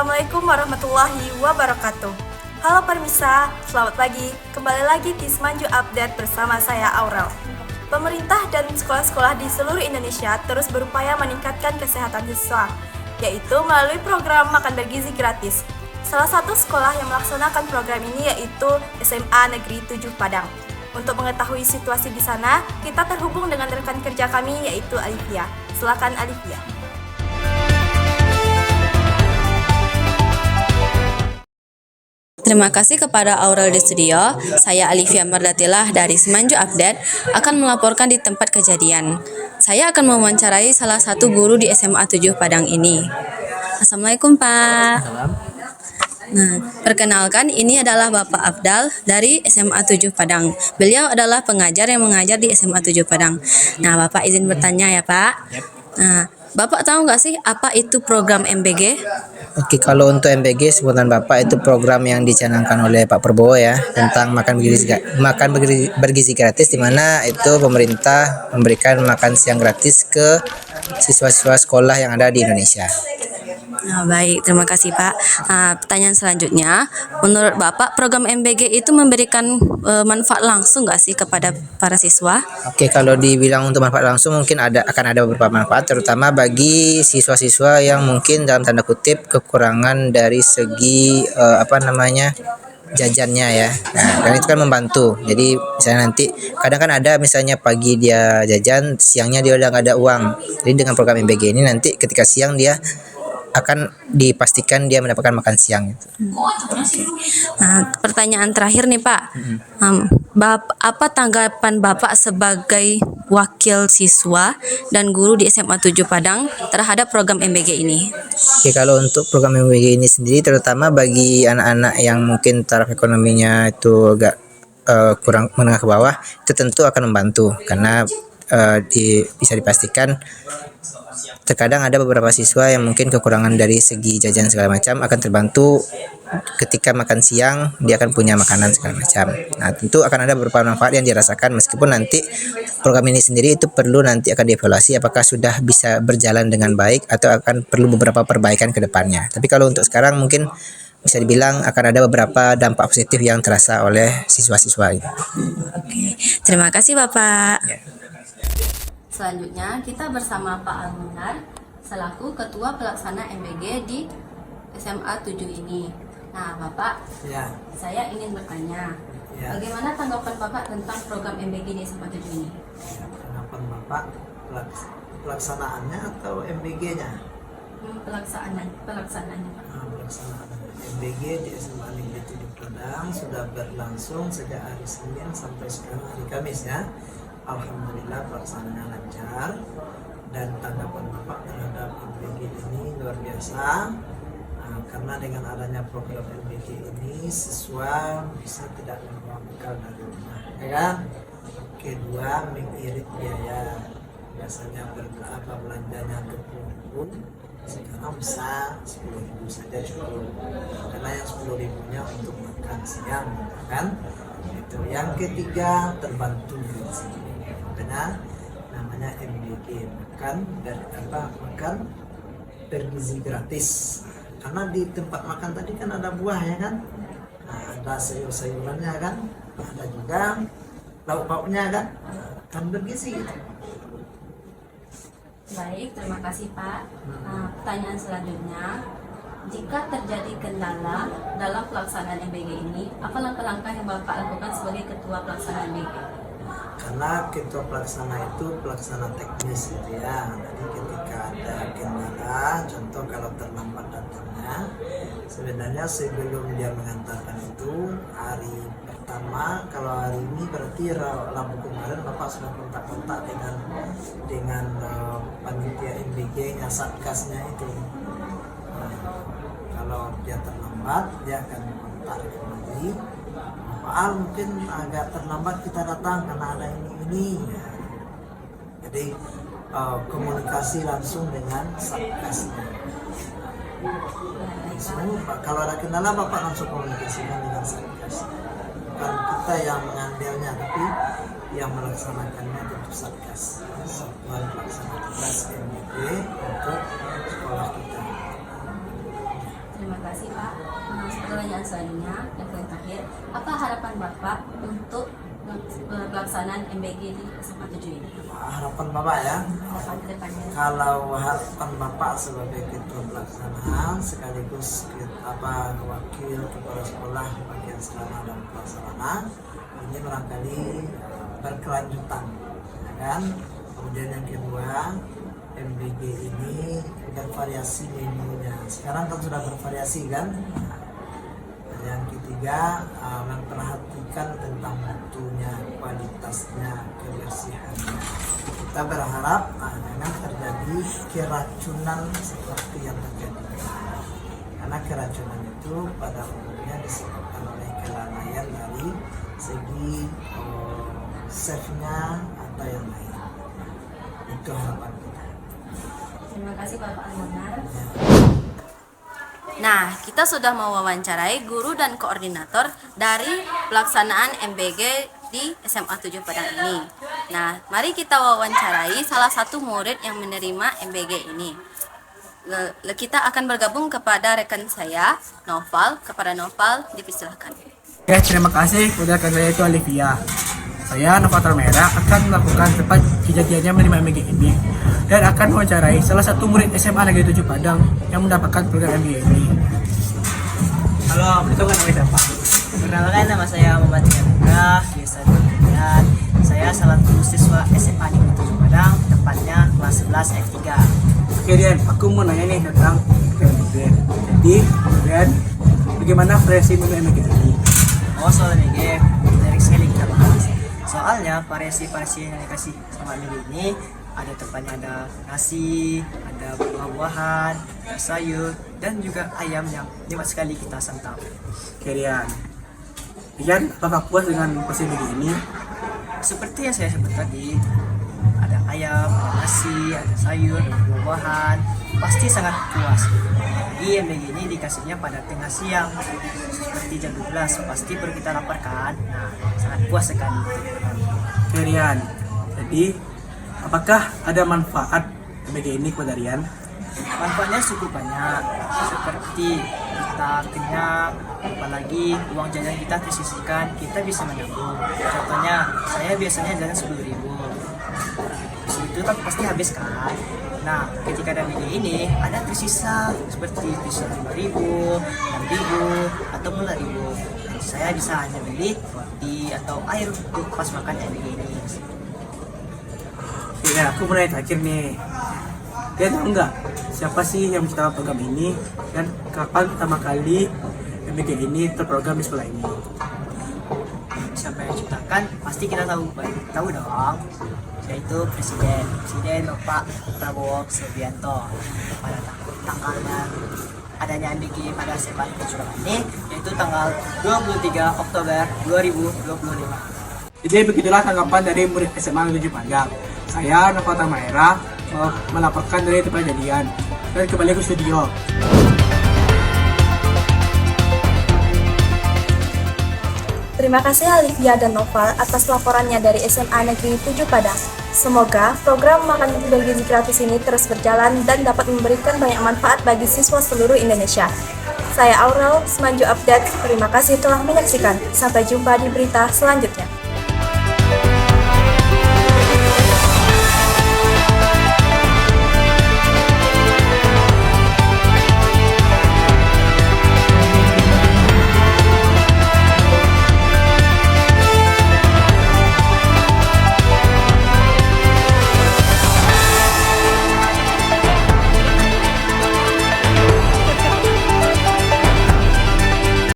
Assalamualaikum warahmatullahi wabarakatuh. Halo Permisa, selamat pagi. Kembali lagi di Semanju Update bersama saya Aurel. Pemerintah dan sekolah-sekolah di seluruh Indonesia terus berupaya meningkatkan kesehatan siswa, yaitu melalui program makan bergizi gratis. Salah satu sekolah yang melaksanakan program ini yaitu SMA Negeri 7 Padang. Untuk mengetahui situasi di sana, kita terhubung dengan rekan kerja kami yaitu Alivia. Silakan Alivia. Terima kasih kepada Aurel di studio. Saya Alivia Mardatilah dari Semanju Update akan melaporkan di tempat kejadian. Saya akan mewawancarai salah satu guru di SMA 7 Padang ini. Assalamualaikum Pak. Nah, perkenalkan ini adalah Bapak Abdal dari SMA 7 Padang. Beliau adalah pengajar yang mengajar di SMA 7 Padang. Nah, Bapak izin bertanya ya Pak. Nah, Bapak tahu nggak sih apa itu program MBG? Oke, kalau untuk MBG sebutan Bapak itu program yang dicanangkan oleh Pak Prabowo ya tentang makan bergizi gratis, di mana itu pemerintah memberikan makan siang gratis ke siswa-siswa sekolah yang ada di Indonesia. Nah, baik, terima kasih Pak. Nah, pertanyaan selanjutnya, menurut Bapak program MBG itu memberikan manfaat langsung nggak sih kepada para siswa? Oke, kalau dibilang untuk manfaat langsung mungkin akan ada beberapa manfaat, terutama bagi siswa-siswa yang mungkin dalam tanda kutip kekurangan dari segi jajannya ya. Nah, dan itu kan membantu. Jadi misalnya nanti kadang kan ada misalnya pagi dia jajan, siangnya dia udah nggak ada uang. Jadi dengan program MBG ini nanti ketika siang dia akan dipastikan dia mendapatkan makan siang. Nah, pertanyaan terakhir nih Pak, apa tanggapan Bapak sebagai wakil siswa dan guru di SMA 7 Padang terhadap program MBG ini? Oke, kalau untuk program MBG ini sendiri, terutama bagi anak-anak yang mungkin taraf ekonominya itu agak kurang menengah ke bawah, itu tentu akan membantu karena bisa dipastikan terkadang ada beberapa siswa yang mungkin kekurangan dari segi jajan segala macam, akan terbantu ketika makan siang dia akan punya makanan segala macam. Nah, tentu akan ada beberapa manfaat yang dirasakan, meskipun nanti program ini sendiri itu perlu nanti akan dievaluasi apakah sudah bisa berjalan dengan baik atau akan perlu beberapa perbaikan ke depannya. Tapi kalau untuk sekarang mungkin bisa dibilang akan ada beberapa dampak positif yang terasa oleh siswa-siswa ini. Oke, terima kasih Bapak. Ya. Selanjutnya kita bersama Pak Almunar selaku Ketua Pelaksana MBG di SMA 7 ini. Nah Bapak, Ya, saya ingin bertanya, Ya. bagaimana tanggapan Bapak tentang program MBG di SMA 7 ini? harapan Bapak pelaksanaannya atau MBG-nya? Pelaksanaannya Pak. Pelaksanaan MBG di SMA Negeri 7 Padang sudah berlangsung sejak hari Senin sampai sekarang hari Kamis ya. Alhamdulillah pelaksanaannya lancar, dan tanggapan Bapak terhadap MBG ini luar biasa. Karena dengan adanya program MBG ini siswa bisa tidak membawa bekal dari rumah, ya kan? Kedua, mengirit biaya, biasanya belanjanya 20.000, sekarang bisa 10.000 saja cukup, karena yang 10.000-nya untuk makan siang, kan? Itu. Yang ketiga, terbantu dari sini dengan namanya MBG, makan bergizi gratis. Karena di tempat makan tadi kan ada buah ya kan, ada sayur-sayurannya kan, ada juga lauk pauknya kan bergizi gitu. Baik, terima kasih Pak. Nah, pertanyaan selanjutnya, jika terjadi kendala dalam pelaksanaan MBG ini, apa langkah-langkah yang Bapak lakukan sebagai Ketua Pelaksana MBG? Karena ketua pelaksana itu pelaksana teknis gitu ya. Jadi ketika ada kendala, contoh kalau terlambat datangnya, sebenarnya sebelum dia mengantarkan itu hari pertama, kalau hari ini berarti Rabu kemarin Bapak sudah kontak-kontak dengan panitia MBG-nya, satgasnya itu. Kalau dia terlambat, dia akan kontak lagi. Pak, mungkin agak terlambat kita datang karena ada ini. Jadi komunikasi langsung dengan satgasnya. Kalau ada kendala Bapak langsung komunikasikan dengan satgas. Bukan kita yang mengambilnya, tapi yang melaksanakannya tentu satgas. Satuan pelaksana tugas MBG untuk sekolah kita. Terima kasih Pak. Pertanyaan selanjutnya yang paling terakhir, apa harapan Bapak untuk pelaksanaan MBG di SMA 7 ini? Harapan Bapak ya, Harapan ke depannya. kalau harapan Bapak sebagai ketua pelaksanaan sekaligus wakil kepala sekolah bagian sarana dan prasarana ini barangkali berkelanjutan, ya kan? Kemudian yang kedua, MBG ini bervariasi menunya. Sekarang kan sudah bervariasi kan? Yang ketiga, memperhatikan tentang mutunya, kualitasnya, kebersihannya. Kita berharap jangan terjadi keracunan seperti yang terjadi. Karena keracunan itu pada umumnya disebabkan oleh kelalaian dari segi safe-nya atau yang lain. Itu harapan kita. Terima kasih Bapak Almonar. Nah, kita sudah mewawancarai guru dan koordinator dari pelaksanaan MBG di SMA 7 Padang ini. Nah, mari kita wawancarai salah satu murid yang menerima MBG ini. Kita akan bergabung kepada rekan saya, Noval. Kepada Noval, dipersilahkan. Oke, terima kasih. Kepada saya itu Olivia. Saya Novator Merah akan melakukan tepat kejadiannya menerima MBG ini dan akan mewawancarai salah satu murid SMA Negeri 7 Padang yang mendapatkan program MBG ini. Halo, perkenalkan nama siapa? Perkenalkan, nama saya Muhammad Hendra, biasa dipanggil. Saya salah satu siswa SMA Negeri 7 Padang, tepatnya kelas 11 F3. Oke, Dian, aku mau nanya nih tentang MBG. Jadi, kemudian bagaimana variasi menu MBG ini? Oh, soal MBG, menarik sekali kita bahas. Soalnya variasi yang dikasih sama MBG ini ada tempatnya, ada nasi, ada buah-buahan, ada sayur, dan juga ayam yang nikmat sekali kita santap. Oke, Dian. Dian, apakah puas dengan variasi MBG ini? Seperti yang saya sebut tadi, ada ayam, ada nasi, ada sayur, ada buah-buahan, pasti sangat puas. Lagi MBG ini dikasihnya pada tengah siang, seperti jam 12, pasti perlu kita laporkan. Nah, sangat puas sekali. Oke, Rian. Jadi, apakah ada manfaat MBG ini kepada Rian? Manfaatnya cukup banyak, seperti kita kenyang, apalagi uang jajan kita tersisihkan, kita bisa menabung. Contohnya, saya biasanya jajan 10.000. Itu kan pasti habis kan. Nah, ketika ada MBG ini ada tersisa seperti bisa 5.000, 6.000, ataupun 5.000. Saya bisa hanya beli roti atau air untuk pas makan MBG ini. Ya, aku mulai terakhir nih. Dia tahu nggak siapa sih yang menciptakan program ini dan kapan pertama kali MBG ini terprogram di sekolah ini? Siapa yang ciptakan? Pasti kita tahu dong. Yaitu Presiden Bapak Prabowo Subianto. Pada tanggalnya adanya MBG pada SMA Negeri ini yaitu tanggal 23 Oktober 2025. Jadi begitulah tanggapan dari murid SMA Negeri 7 Padang. Saya Novator Merah melaporkan dari tempat kejadian dan kembali ke studio. Terima kasih Olivia dan Noval atas laporannya dari SMA Negeri 7 Padang. Semoga program makan bergizi gratis ini terus berjalan dan dapat memberikan banyak manfaat bagi siswa seluruh Indonesia. Saya Aurel, Semanju Update. Terima kasih telah menyaksikan. Sampai jumpa di berita selanjutnya.